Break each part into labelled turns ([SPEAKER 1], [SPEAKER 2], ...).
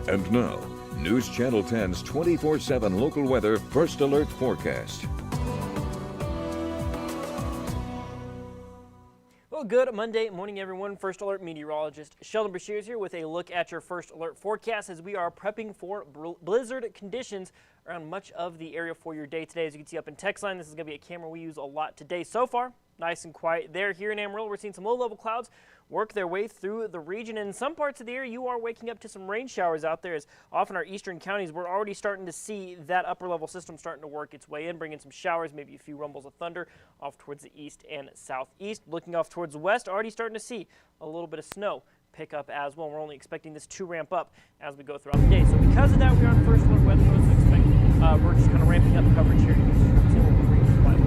[SPEAKER 1] And now, News Channel 10's 24/7 local weather first alert forecast.
[SPEAKER 2] Well, good Monday morning, everyone. First Alert meteorologist Shelden is here with a look at your First Alert forecast as we are prepping for blizzard conditions around much of the area for your day today. As you can see up in text line, this is going to be a camera we use a lot today. So far, nice and quiet there. Here in Amarillo, we're seeing some low-level clouds work their way through the region. In some parts of the area, you are waking up to some rain showers out there, as often our eastern counties, we're already starting to see that upper-level system starting to work its way in, bringing some showers, maybe a few rumbles of thunder off towards the east and southeast. Looking off towards the west, already starting to see a little bit of snow pick up as well. We're only expecting this to ramp up as we go throughout the day. So because of that, we are on First Alert weather mode, so expect we're just kind of ramping up coverage here. But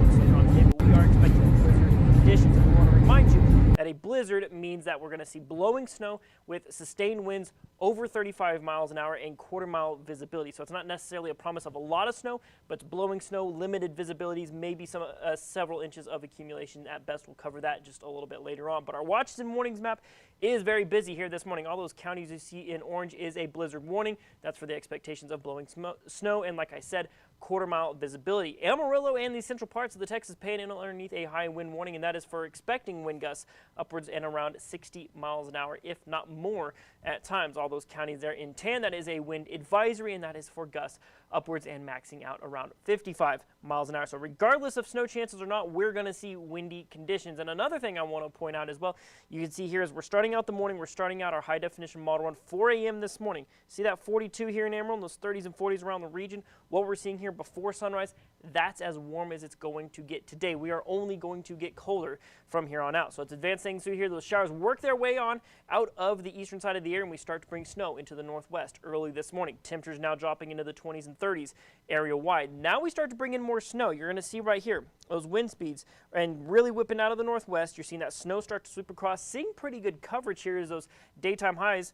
[SPEAKER 2] we are expecting blizzard conditions, and we want to remind you that a blizzard means that we're going to see blowing snow with sustained winds over 35 miles an hour and quarter-mile visibility. So it's not necessarily a promise of a lot of snow, but it's blowing snow, limited visibilities, maybe some several inches of accumulation at best. We'll cover that just a little bit later on. But our watches and warnings map is very busy here this morning. All those counties you see in orange is a blizzard warning. That's for the expectations of blowing snow, and like I said, quarter-mile visibility. Amarillo and the central parts of the Texas Panhandle underneath a high wind warning, and that is for expecting wind gusts upwards and around 60 miles an hour, if not more at times. All those counties there in tan, that is a wind advisory, and that is for gusts upwards and maxing out around 55 miles an hour. So regardless of snow chances or not, we're going to see windy conditions. And another thing I want to point out as well, you can see here as we're starting out the morning, we're starting out our high definition model run 4 a.m. this morning. See that 42 here in Amarillo, those 30s and 40s around the region. What we're seeing here before sunrise, that's as warm as it's going to get today. We are only going to get colder from here on out. So it's advancing through here. Those showers work their way on out of the eastern side of the air, and we start to bring snow into the northwest early this morning. Temperatures now dropping into the 20s and 30s area wide. Now we start to bring in more snow. You're going to see right here those wind speeds and really whipping out of the northwest. You're seeing that snow start to sweep across. Seeing pretty good coverage here as those daytime highs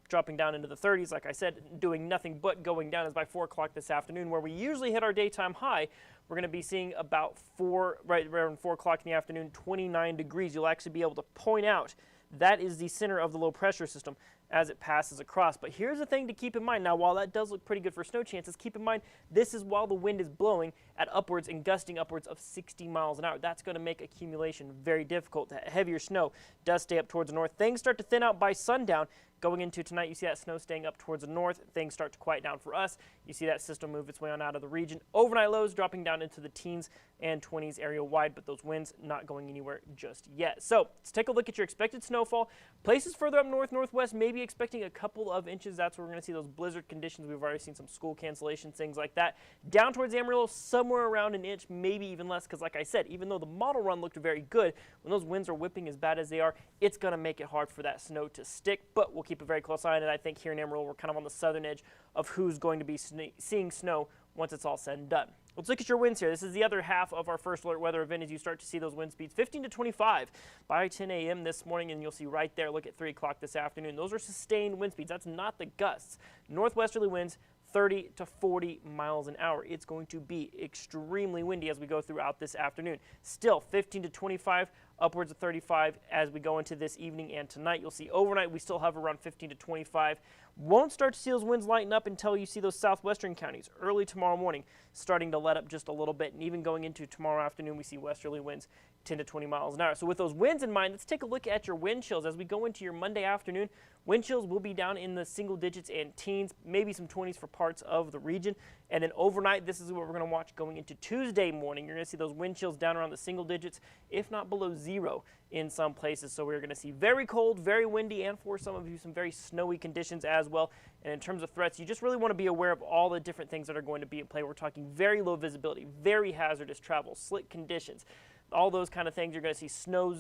[SPEAKER 2] dropping down into the 30s. Like I said, doing nothing but going down, as by 4 o'clock this afternoon, where we usually hit our daytime high, we're going to be seeing about right around 4 o'clock in the afternoon, 29 degrees. You'll actually be able to point out that is the center of the low pressure system as it passes across. But here's the thing to keep in mind. Now, while that does look pretty good for snow chances, keep in mind this is while the wind is blowing at upwards and gusting upwards of 60 miles an hour. That's going to make accumulation very difficult. Heavier snow does stay up towards the north. Things start to thin out by sundown. Going into tonight, you see that snow staying up towards the north. Things start to quiet down for us. You see that system move its way on out of the region. Overnight lows dropping down into the teens and 20s area wide, but those winds not going anywhere just yet. So let's take a look at your expected snowfall. Places further up north, northwest, maybe expecting a couple of inches. That's where we're going to see those blizzard conditions. We've already seen some school cancellations, things like that. Down towards Amarillo, somewhere around an inch, maybe even less, because like I said, even though the model run looked very good, when those winds are whipping as bad as they are, it's going to make it hard for that snow to stick, but we'll keep a very close eye on it. I think here in Amarillo, we're kind of on the southern edge of who's going to be seeing snow once it's all said and done. Let's look at your winds here. This is the other half of our First Alert weather event as you start to see those wind speeds 15 to 25 by 10 a.m. this morning, and you'll see right there, look at 3 o'clock this afternoon. Those are sustained wind speeds. That's not the gusts. Northwesterly winds 30 to 40 miles an hour. It's going to be extremely windy as we go throughout this afternoon. Still 15 to 25, upwards of 35 as we go into this evening and tonight. You'll see overnight we still have around 15 to 25. Won't start to see those winds lighten up until you see those southwestern counties early tomorrow morning starting to let up just a little bit, and even going into tomorrow afternoon we see westerly winds 10 to 20 miles an hour. So with those winds in mind, let's take a look at your wind chills as we go into your Monday afternoon. Wind chills will be down in the single digits and teens, maybe some 20s for parts of the region. And then overnight, this is what we're going to watch going into Tuesday morning. You're going to see those wind chills down around the single digits, if not below zero in some places. So we're going to see very cold, very windy, and for some of you, some very snowy conditions as well. And in terms of threats, you just really want to be aware of all the different things that are going to be at play. We're talking very low visibility, very hazardous travel, slick conditions. All those kind of things. You're going to see snow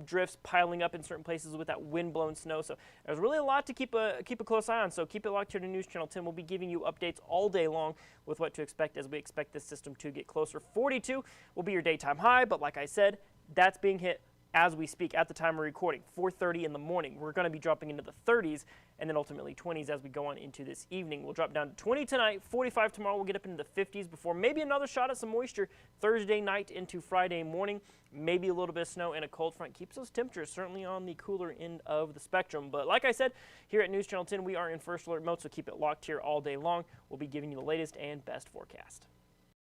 [SPEAKER 2] drifts piling up in certain places with that wind-blown snow. So there's really a lot to keep a close eye on. So keep it locked here to News Channel 10. We'll be giving you updates all day long with what to expect as we expect this system to get closer. 42 will be your daytime high, but like I said, that's being hit as we speak at the time of recording, 4:30 in the morning. We're going to be dropping into the 30s and then ultimately 20s as we go on into this evening. We'll drop down to 20 tonight, 45 tomorrow. We'll get up into the 50s before maybe another shot at some moisture Thursday night into Friday morning. Maybe a little bit of snow and a cold front keeps those temperatures certainly on the cooler end of the spectrum. But like I said, here at News Channel 10, we are in first alert mode, so keep it locked here all day long. We'll be giving you the latest and best forecast.